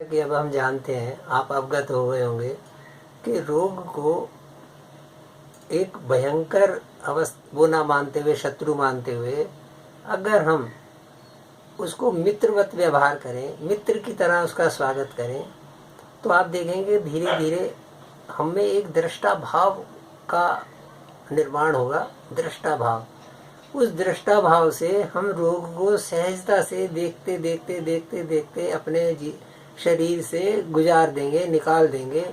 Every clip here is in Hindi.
कि अब हम जानते हैं, आप अवगत हो गए होंगे कि रोग को एक भयंकर अवस्था वो ना मानते हुए, शत्रु मानते हुए, अगर हम उसको मित्रवत व्यवहार करें, मित्र की तरह उसका स्वागत करें, तो आप देखेंगे धीरे धीरे हमें एक दृष्टा भाव का निर्माण होगा। दृष्टा भाव, उस दृष्टा भाव से हम रोग को सहजता से देखते देखते देखते देखते अपने शरीर से गुजार देंगे, निकाल देंगे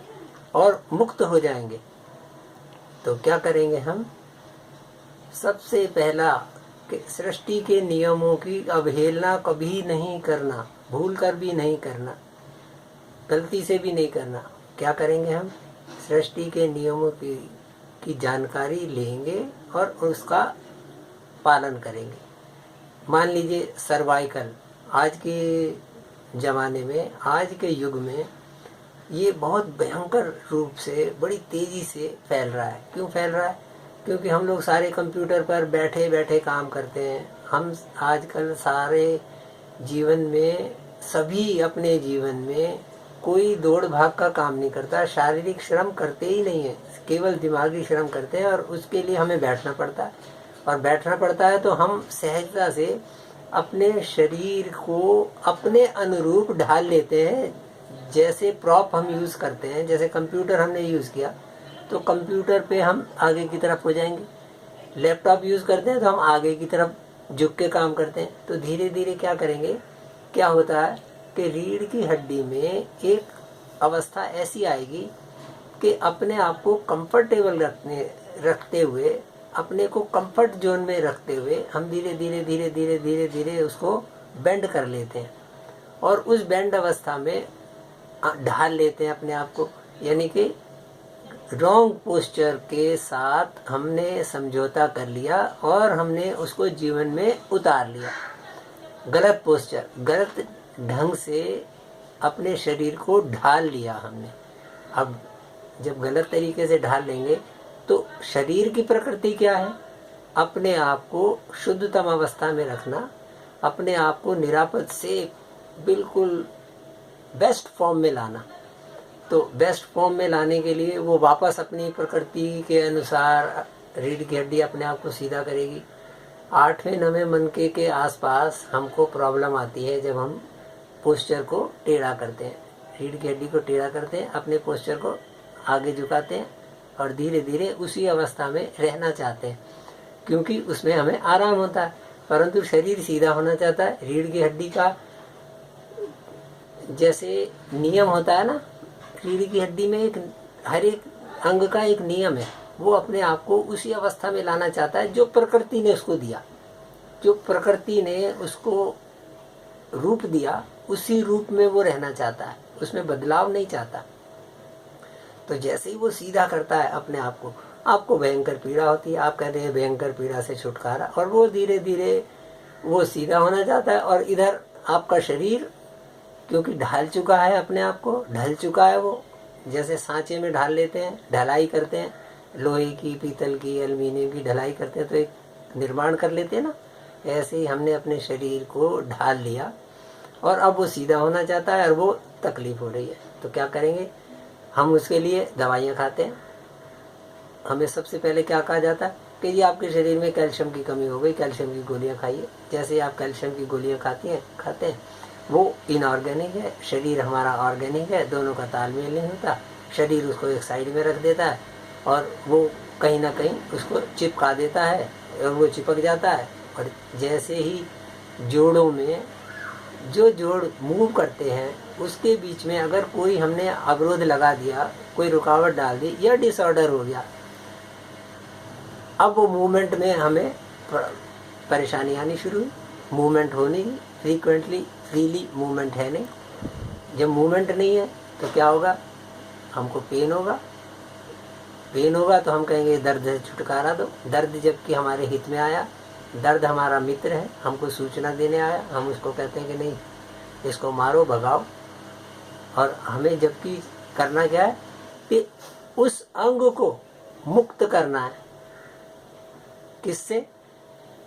और मुक्त हो जाएंगे। तो क्या करेंगे हम? सबसे पहला कि सृष्टि के नियमों की अवहेलना कभी नहीं करना, भूल कर भी नहीं करना, गलती से भी नहीं करना। क्या करेंगे हम? सृष्टि के नियमों की जानकारी लेंगे और उसका पालन करेंगे। मान लीजिए सर्वाइकल, आज के ज़माने में, आज के युग में ये बहुत भयंकर रूप से, बड़ी तेज़ी से फैल रहा है। क्यों फैल रहा है? क्योंकि हम लोग सारे कंप्यूटर पर बैठे बैठे काम करते हैं। हम आजकल सारे जीवन में, सभी अपने जीवन में कोई दौड़ भाग का काम नहीं करता, शारीरिक श्रम करते ही नहीं है, केवल दिमागी श्रम करते हैं। और उसके लिए हमें बैठना पड़ता है, और बैठना पड़ता है तो हम सहजता से अपने शरीर को अपने अनुरूप ढाल लेते हैं। जैसे प्रॉप हम यूज़ करते हैं, जैसे कंप्यूटर हमने यूज़ किया तो कंप्यूटर पे हम आगे की तरफ हो जाएंगे। लैपटॉप यूज़ करते हैं तो हम आगे की तरफ झुक के काम करते हैं। तो धीरे धीरे क्या करेंगे, क्या होता है कि रीढ़ की हड्डी में एक अवस्था ऐसी आएगी कि अपने आप को कंफर्टेबल रखते हुए, अपने को कंफर्ट जोन में रखते हुए हम धीरे धीरे धीरे धीरे धीरे धीरे उसको बेंड कर लेते हैं, और उस बेंड अवस्था में ढाल लेते हैं अपने आप को। यानी कि रॉन्ग पोस्चर के साथ हमने समझौता कर लिया और हमने उसको जीवन में उतार लिया। गलत पोस्चर, गलत ढंग से अपने शरीर को ढाल लिया हमने। अब जब गलत तरीके से ढाल लेंगे तो शरीर की प्रकृति क्या है? अपने आप को शुद्धतम अवस्था में रखना, अपने आप को निरापद से बिल्कुल बेस्ट फॉर्म में लाना। तो बेस्ट फॉर्म में लाने के लिए वो वापस अपनी प्रकृति के अनुसार रीढ़ की हड्डी अपने आप को सीधा करेगी। 8वें 9वें मनके के आसपास हमको प्रॉब्लम आती है जब हम पोस्चर को टेढ़ा करते हैं, रीढ़ की हड्डी को टेढ़ा करते हैं, अपने पोस्चर को आगे झुकाते हैं और धीरे धीरे उसी अवस्था में रहना चाहते हैं, क्योंकि उसमें हमें आराम होता है। परंतु शरीर सीधा होना चाहता है। रीढ़ की हड्डी का जैसे नियम होता है ना, रीढ़ की हड्डी में एक हर एक अंग का एक नियम है, वो अपने आप को उसी अवस्था में लाना चाहता है जो प्रकृति ने उसको दिया। जो प्रकृति ने उसको रूप दिया, उसी रूप में वो रहना चाहता है, उसमें बदलाव नहीं चाहता। तो जैसे ही वो सीधा करता है अपने आप को, आपको भयंकर पीड़ा होती है, आप कहते हैं भयंकर पीड़ा से छुटकारा, और वो धीरे धीरे वो सीधा होना चाहता है। और इधर आपका शरीर क्योंकि ढाल चुका है, अपने आप को ढल चुका है, वो जैसे सांचे में ढाल लेते हैं, ढलाई करते हैं, लोहे की, पीतल की, एल्युमिनियम की ढलाई करते हैं तो एक निर्माण कर लेते हैं ना, ऐसे ही हमने अपने शरीर को ढाल लिया और अब वो सीधा होना चाहता है और वो तकलीफ हो रही है। तो क्या करेंगे हम? उसके लिए दवाइयाँ खाते हैं। हमें सबसे पहले क्या कहा जाता है कि जी आपके शरीर में कैल्शियम की कमी हो गई, कैल्शियम की गोलियाँ खाइए। जैसे ही आप कैल्शियम की गोलियाँ खाते हैं, वो इनऑर्गेनिक है, शरीर हमारा ऑर्गेनिक है, दोनों का तालमेल नहीं होता। शरीर उसको एक साइड में रख देता है और वो कहीं ना कहीं उसको चिपका देता है और वो चिपक जाता है। और जैसे ही जोड़ों में जो जोड़ मूव करते हैं उसके बीच में अगर कोई हमने अवरोध लगा दिया, कोई रुकावट डाल दी या डिसऑर्डर हो गया, अब वो मूवमेंट में हमें परेशानी आनी शुरू हुई। मूवमेंट होने की, फ्रीली मूवमेंट है नहीं। जब मूवमेंट नहीं है तो क्या होगा? हमको पेन होगा। पेन होगा तो हम कहेंगे दर्द से छुटकारा दो। दर्द जबकि हमारे हित में आया, दर्द हमारा मित्र है, हमको सूचना देने आया, हम उसको कहते हैं कि नहीं इसको मारो, भगाओ। और हमें जबकि करना क्या है कि उस अंग को मुक्त करना है। किससे?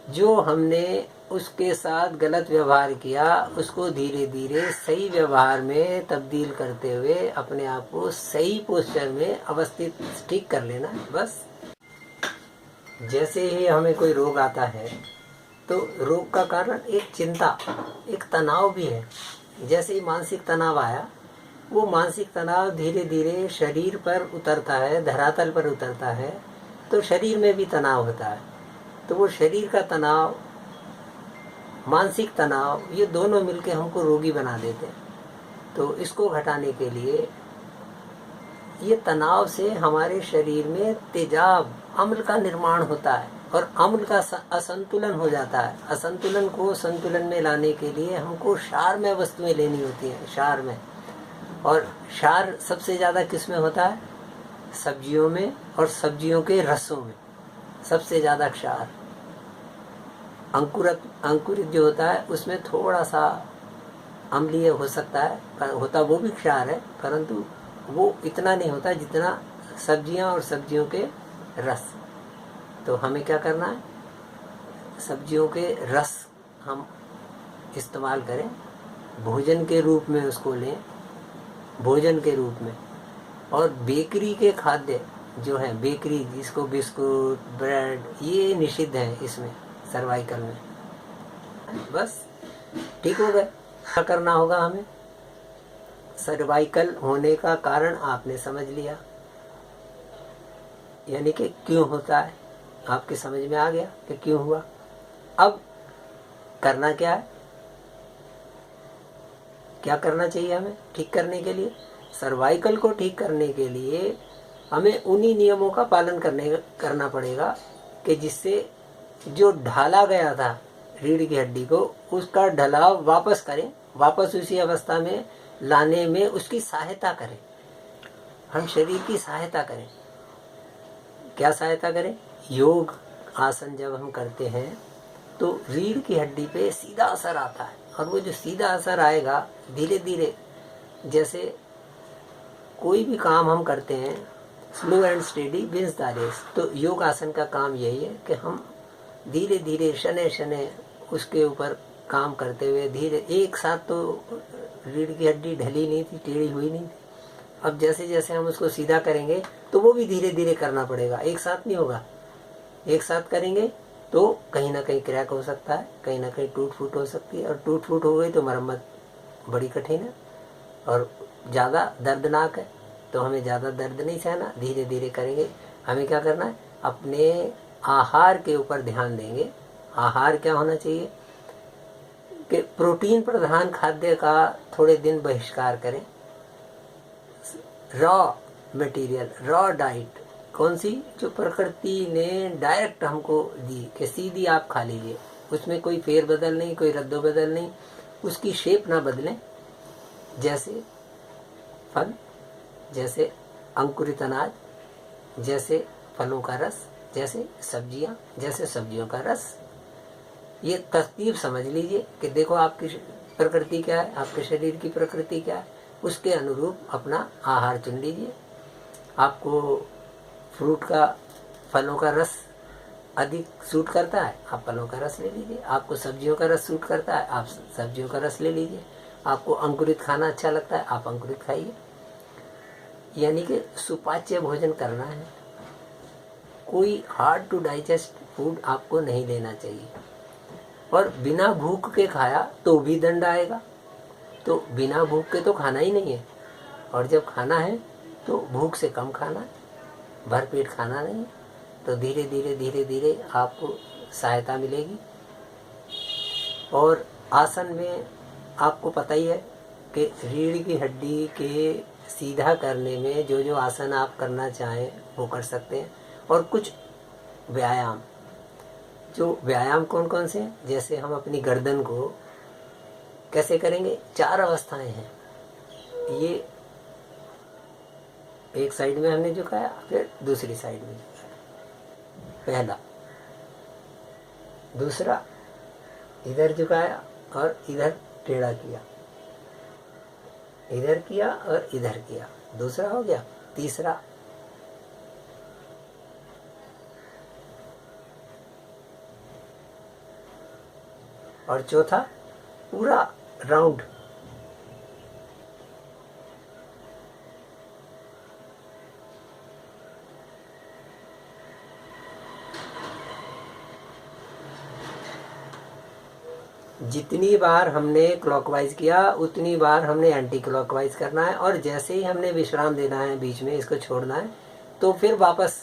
जो हमने उसके साथ गलत व्यवहार किया उसको धीरे धीरे सही व्यवहार में तब्दील करते हुए अपने आप को सही पोस्चर में अवस्थित ठीक कर लेना बस। जैसे ही हमें कोई रोग आता है तो रोग का कारण एक चिंता, एक तनाव भी है। जैसे ही मानसिक तनाव आया, वो मानसिक तनाव धीरे धीरे शरीर पर उतरता है, धरातल पर उतरता है, तो शरीर में भी तनाव होता है। तो वो शरीर का तनाव, मानसिक तनाव, ये दोनों मिलके हमको रोगी बना देते हैं। तो इसको घटाने के लिए ये तनाव से हमारे शरीर में तेजाब, अम्ल का निर्माण होता है और अम्ल का असंतुलन हो जाता है। असंतुलन को संतुलन में लाने के लिए हमको क्षार में वस्तुएं लेनी होती हैं, क्षार में। और क्षार सबसे ज़्यादा किस में होता है? सब्जियों में, और सब्जियों के रसों में सबसे ज़्यादा क्षार। अंकुरित जो होता है उसमें थोड़ा सा अम्लीय हो सकता है, होता वो भी क्षार है, परंतु वो इतना नहीं होता जितना सब्जियां और सब्जियों के रस। तो हमें क्या करना है? सब्जियों के रस हम इस्तेमाल करें, भोजन के रूप में उसको लें, भोजन के रूप में। और बेकरी के खाद्य जो है, बेकरी जिसको बिस्कुट, ब्रेड, ये निषिद्ध है इसमें, सर्वाइकल में। बस ठीक हो गए। क्या करना होगा हमें? सर्वाइकल होने का कारण आपने समझ लिया, यानी कि क्यों होता है आपके समझ में आ गया कि क्यों हुआ। अब करना क्या है, क्या करना चाहिए हमें ठीक करने के लिए? सर्वाइकल को ठीक करने के लिए हमें उन्हीं नियमों का पालन करना पड़ेगा कि जिससे जो ढाला गया था रीढ़ की हड्डी को, उसका ढलाव वापस करें, वापस उसी अवस्था में लाने में उसकी सहायता करें। हम शरीर की सहायता करें। क्या सहायता करें? योग आसन जब हम करते हैं तो रीढ़ की हड्डी पे सीधा असर आता है, और वो जो सीधा असर आएगा धीरे धीरे, जैसे कोई भी काम हम करते हैं slow and steady wins the race. तो योग आसन का काम यही है कि हम धीरे धीरे शनै शनै उसके ऊपर काम करते हुए, धीरे, एक साथ तो रीढ़ की हड्डी ढली नहीं थी, टेढ़ी हुई नहीं थी। अब जैसे जैसे हम उसको सीधा करेंगे तो वो भी धीरे धीरे करना पड़ेगा, एक साथ नहीं होगा। एक साथ करेंगे तो कहीं ना कहीं क्रैक हो सकता है, कहीं ना कहीं टूट फूट हो सकती है, और टूट फूट हो गई तो मरम्मत बड़ी कठिन है और ज़्यादा दर्दनाक है। तो हमें ज़्यादा दर्द नहीं सहना, धीरे धीरे करेंगे। हमें क्या करना है? अपने आहार के ऊपर ध्यान देंगे। आहार क्या होना चाहिए कि प्रोटीन प्रधान खाद्य का थोड़े दिन बहिष्कार करें। रॉ मटेरियल, रॉ डाइट, कौन सी? जो प्रकृति ने डायरेक्ट हमको दी कि सीधी आप खा लीजिए, उसमें कोई फेर बदल नहीं, कोई रद्दो बदल नहीं, उसकी शेप ना बदलें। जैसे फल, जैसे अंकुरित अनाज, जैसे फलों का रस, जैसे सब्जियां, जैसे सब्जियों का रस। ये तरतीब समझ लीजिए कि देखो आपकी प्रकृति क्या है, आपके शरीर की प्रकृति क्या है, उसके अनुरूप अपना आहार चुन लीजिए। आपको फ्रूट का, फलों का रस अधिक सूट करता है, आप फलों का रस ले लीजिए। आपको सब्जियों का रस सूट करता है, आप सब्जियों का रस ले लीजिए। आपको अंकुरित खाना अच्छा लगता है, आप अंकुरित खाइए। यानी कि सुपाच्य भोजन करना है। कोई हार्ड टू डाइजेस्ट फूड आपको नहीं लेना चाहिए। और बिना भूख के खाया तो भी दंड आएगा। तो बिना भूख के तो खाना ही नहीं है, और जब खाना है तो भूख से कम खाना है, भर पेट खाना नहीं। तो धीरे धीरे धीरे धीरे आपको सहायता मिलेगी। और आसन में आपको पता ही है कि रीढ़ की हड्डी के सीधा करने में जो जो आसन आप करना चाहें वो कर सकते हैं। और कुछ व्यायाम, जो व्यायाम कौन कौन से हैं? जैसे हम अपनी गर्दन को कैसे करेंगे? 4 अवस्थाएं हैं। ये एक साइड में हमने झुकाया, फिर दूसरी साइड में झुकाया, पहला। दूसरा, इधर झुकाया और इधर टेढ़ा किया, इधर किया और इधर किया, दूसरा हो गया। तीसरा, और चौथा पूरा राउंड। जितनी बार हमने क्लॉकवाइज किया उतनी बार हमने एंटी क्लॉकवाइज करना है, और जैसे ही हमने विश्राम देना है, बीच में इसको छोड़ना है, तो फिर वापस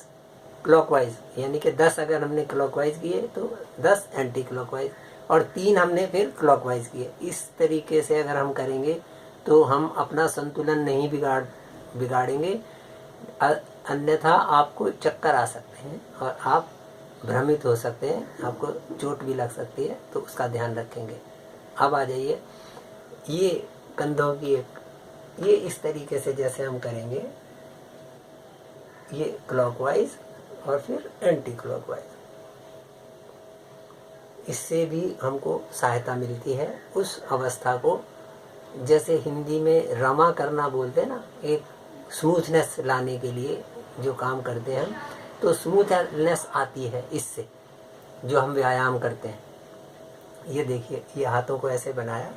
क्लॉकवाइज, यानी कि 10 अगर हमने क्लॉकवाइज किए तो 10 एंटी क्लॉकवाइज, और 3 हमने फिर क्लॉकवाइज किए। इस तरीके से अगर हम करेंगे तो हम अपना संतुलन नहीं बिगाड़ेंगे, अन्यथा आपको चक्कर आ सकते हैं और आप भ्रमित हो सकते हैं, आपको चोट भी लग सकती है, तो उसका ध्यान रखेंगे। अब आ जाइए, ये कंधों की ये इस तरीके से जैसे हम करेंगे, ये क्लॉकवाइज और फिर एंटी क्लॉकवाइज, इससे भी हमको सहायता मिलती है उस अवस्था को, जैसे हिंदी में रमा करना बोलते हैं ना, एक स्मूथनेस लाने के लिए जो काम करते हैं हम, तो स्मूथनेस आती है इससे, जो हम व्यायाम करते हैं। ये देखिए, ये हाथों को ऐसे बनाया,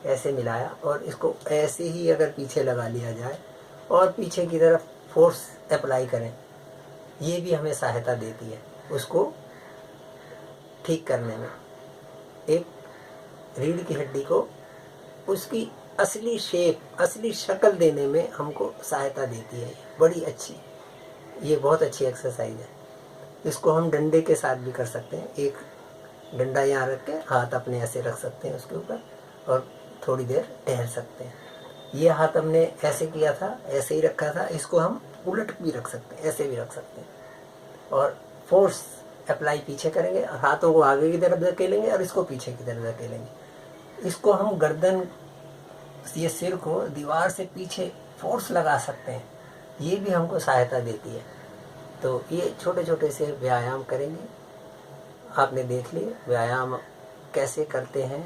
ऐसे मिलाया, और इसको ऐसे ही अगर पीछे लगा लिया जाए और पीछे की तरफ फोर्स अप्लाई करें, ये भी हमें सहायता देती है उसको ठीक करने में। एक रीढ़ की हड्डी को उसकी असली शेप, असली शक्ल देने में हमको सहायता देती है। बड़ी अच्छी, ये बहुत अच्छी एक्सरसाइज है। इसको हम डंडे के साथ भी कर सकते हैं। एक डंडा यहाँ रख के हाथ अपने ऐसे रख सकते हैं उसके ऊपर, और थोड़ी देर टहल सकते हैं। ये हाथ हमने ऐसे किया था, ऐसे ही रखा था, इसको हम उलट भी रख सकते हैं, ऐसे भी रख सकते हैं, और फोर्स अप्लाई पीछे करेंगे, हाथों को आगे की तरफ धकेलेंगे और इसको पीछे की तरफ धकेलेंगे। इसको हम गर्दन, ये सिर को दीवार से पीछे फोर्स लगा सकते हैं, ये भी हमको सहायता देती है। तो ये छोटे छोटे से व्यायाम करेंगे। आपने देख लिए व्यायाम कैसे करते हैं,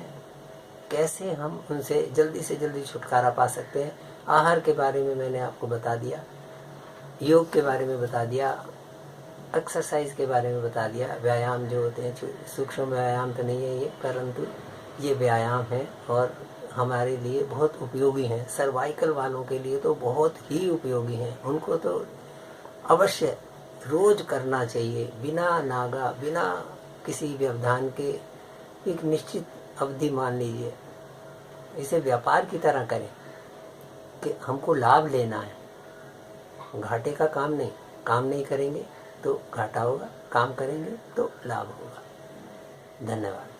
कैसे हम उनसे जल्दी से जल्दी छुटकारा पा सकते हैं। आहार के बारे में मैंने आपको बता दिया, योग के बारे में बता दिया, एक्सरसाइज के बारे में बता दिया। व्यायाम जो होते हैं, सूक्ष्म व्यायाम तो नहीं है ये, परंतु ये व्यायाम है और हमारे लिए बहुत उपयोगी हैं। सर्वाइकल वालों के लिए तो बहुत ही उपयोगी हैं, उनको तो अवश्य रोज करना चाहिए, बिना नागा, बिना किसी व्यवधान के। एक निश्चित अवधि मान लीजिए, इसे व्यापार की तरह करें कि हमको लाभ लेना है, घाटे का काम नहीं। काम नहीं करेंगे तो घाटा होगा, काम करेंगे तो लाभ होगा। धन्यवाद।